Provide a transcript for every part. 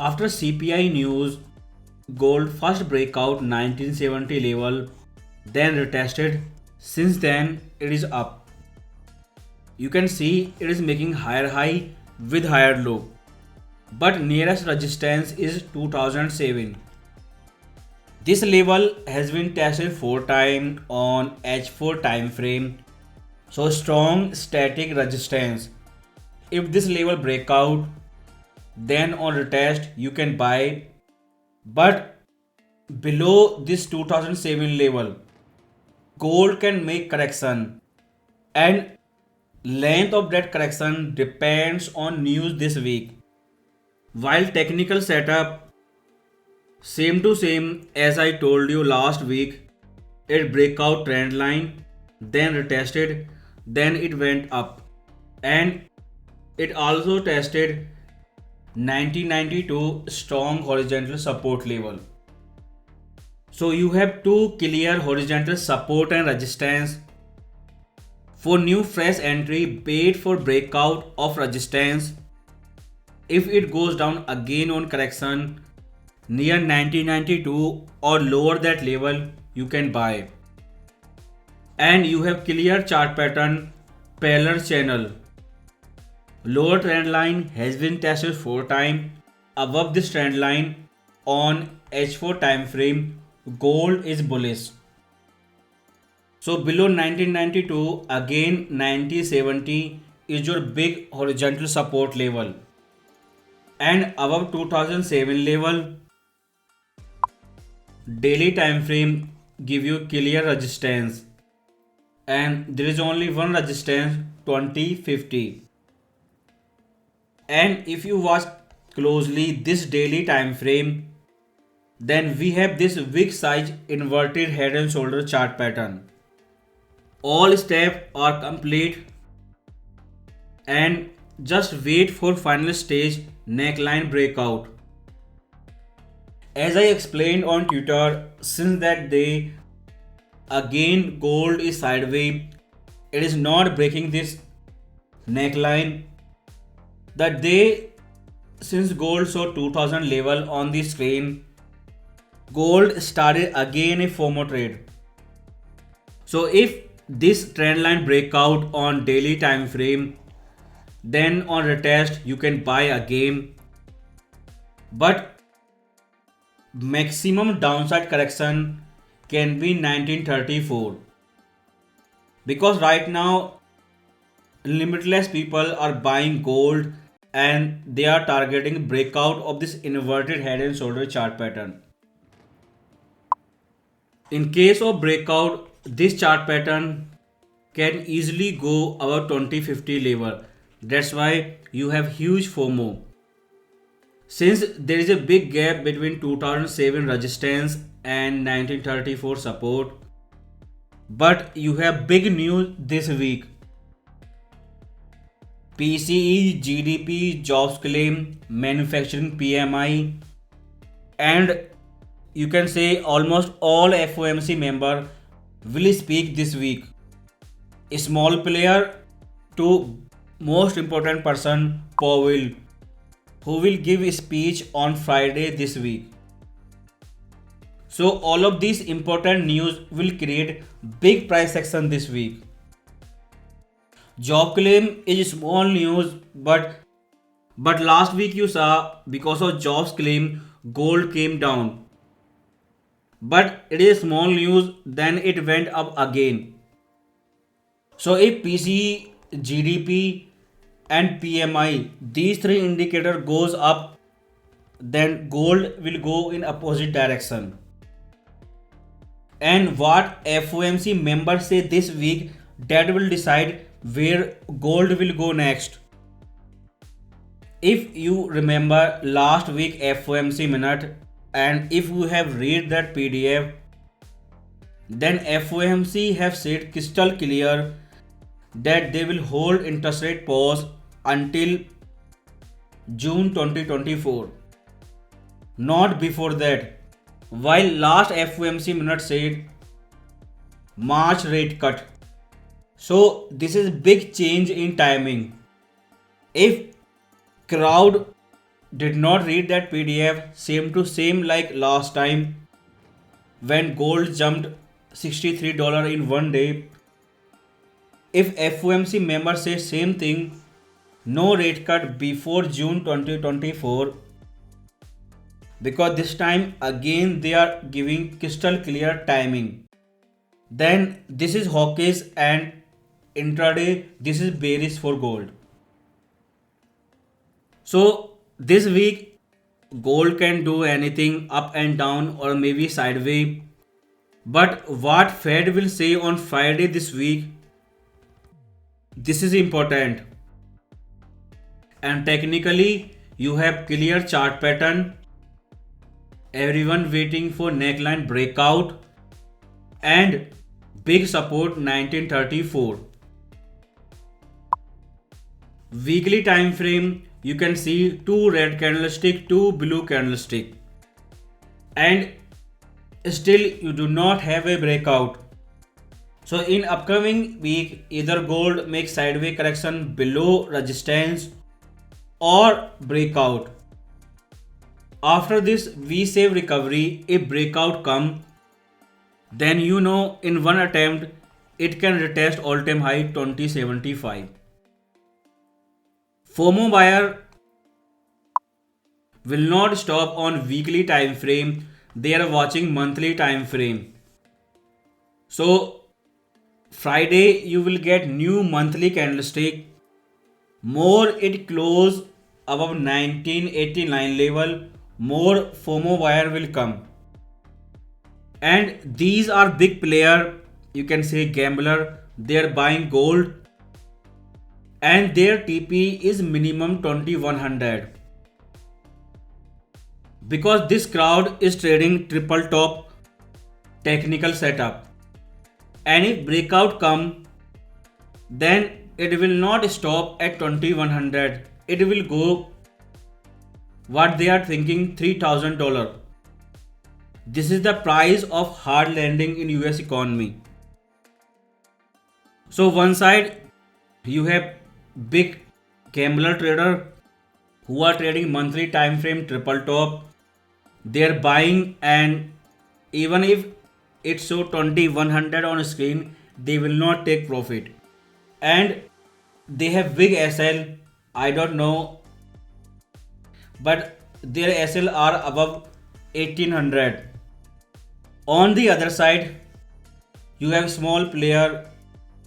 After CPI news, gold first breakout 1970 level, then retested. Since then, it is up. You can see it is making higher high with higher low. But nearest resistance is 2007. This level has been tested 4 times on H4 time frame. So strong static resistance. If this level break out, then on retest you can buy, but below this 2007 level gold can make correction, and length of that correction depends on news this week. While technical setup same to same as I told you last week, it breakout trend line, then retested, then it went up, and it also tested 1992 strong horizontal support level. So you have two clear horizontal support and resistance. For new fresh entry, wait for breakout of resistance. If it goes down again on correction near 1992 or lower that level, you can buy. And you have clear chart pattern, parallel channel. Lower trend line has been tested 4 times. Above this trend line on H4 time frame, gold is bullish. So below 1992, again 9070 is your big horizontal support level. And above 2007 level, daily time frame give you clear resistance. And there is only one resistance, 2050. And if you watch closely this daily time frame, then we have this wick size inverted head and shoulder chart pattern. All steps are complete, and just wait for final stage neckline breakout. As I explained on Twitter, since that day again gold is sideways, it is not breaking this neckline. The day since gold saw 2000 level on the screen, gold started again a FOMO trade. So if this trend line breakout on daily time frame, then on retest you can buy again. But maximum downside correction can be 1934, because right now limitless people are buying gold and they are targeting breakout of this inverted head and shoulder chart pattern. In case of breakout, this chart pattern can easily go above 2050 level. That's why you have huge FOMO. Since there is a big gap between 2007 resistance and 1934 support, but you have big news this week. PCE, GDP, jobs claim, manufacturing PMI, and you can say almost all FOMC member will speak this week. A small player to most important person, Powell, who will give a speech on Friday this week. So all of these important news will create big price action this week. Job claim is small news, but last week you saw because of jobs claim gold came down. But it is small news, then it went up again. So if PCE, GDP and PMI, these three indicators goes up, then gold will go in opposite direction. And what FOMC members say this week, that will decide where gold will go next. If you remember last week FOMC minute, and if you have read that PDF, then FOMC have said crystal clear that they will hold interest rate pause until June 2024, not before that. While last FOMC minute said March rate cut. So this is big change in timing. If crowd did not read that PDF, same to same like last time when gold jumped $63 in one day. If FOMC members say same thing, no rate cut before June 2024, because this time again they are giving crystal clear timing, then this is hawkish and intraday this is bearish for gold. So this week gold can do anything up and down or maybe sideways. But what Fed will say on Friday this week, this is important. And technically you have clear chart pattern, everyone waiting for neckline breakout and big support 1934. Weekly time frame, you can see two red candlestick, two blue candlestick, and still you do not have a breakout. So in upcoming week, either gold makes sideways correction below resistance or breakout. After this V-shaped recovery, if breakout come, then you know in one attempt it can retest all-time high 2075. FOMO buyer will not stop on weekly time frame, they are watching monthly time frame. So Friday you will get new monthly candlestick, more it close above 1989 level, more FOMO buyer will come. And these are big player, you can say gambler, they are buying gold and their TP is minimum 2100. Because this crowd is trading triple top technical setup. And if breakout come, then it will not stop at 2100. It will go what they are thinking $3,000. This is the price of hard landing in US economy. So one side you have big gambler trader who are trading monthly time frame triple top. They are buying and even if it show 2100 on screen, they will not take profit. And they have big SL, I don't know, but their SL are above 1800. On the other side, you have small player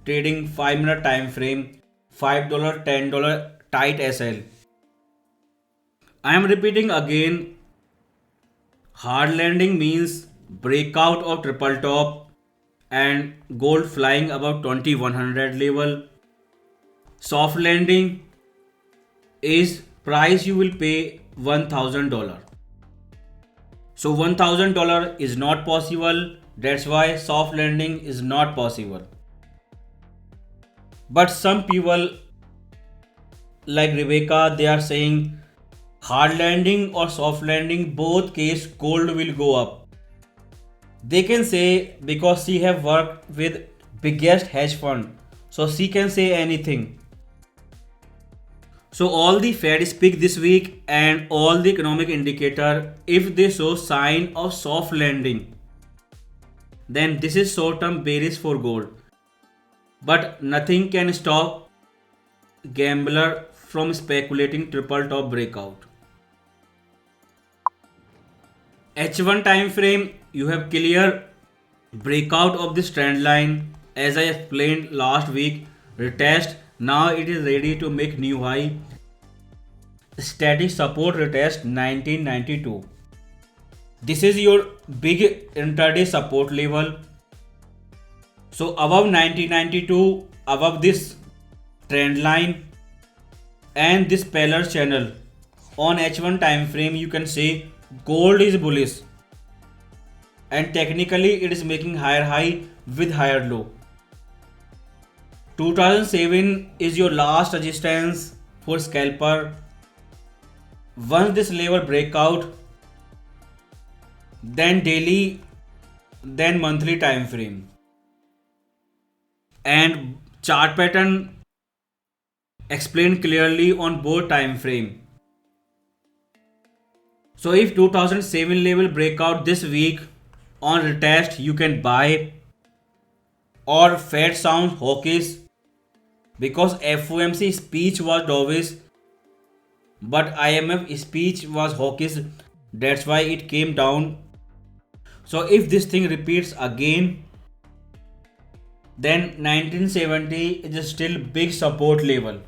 trading 5-minute time frame, $5, $10 tight SL. I am repeating again, hard landing means breakout of triple top and gold flying above 2100 level. Soft landing is price you will pay $1000. So $1000 is not possible, that's why soft landing is not possible. But some people like Rebecca, they are saying hard landing or soft landing, both case gold will go up. They can say because she have worked with biggest hedge fund, so she can say anything. So all the Fed speak this week and all the economic indicator, if they show sign of soft landing, then this is short-term bearish for gold. But nothing can stop gambler from speculating triple top breakout. H1 time frame, you have clear breakout of this trend line. As I explained last week, retest, now it is ready to make new high. Static support retest 1992. This is your big intraday support level. So above 1992, above this trend line and this Peller channel on H1 time frame, you can say gold is bullish and technically it is making higher high with higher low. 2007 is your last resistance for scalper. Once this level break out, then daily, then monthly time frame. And chart pattern explained clearly on both time frame. So if 2007 level breakout this week on retest, you can buy. Or Fed sounds hawkish because FOMC speech was dovish, but IMF speech was hawkish. That's why it came down. So if this thing repeats again, then 1970 is still big support level.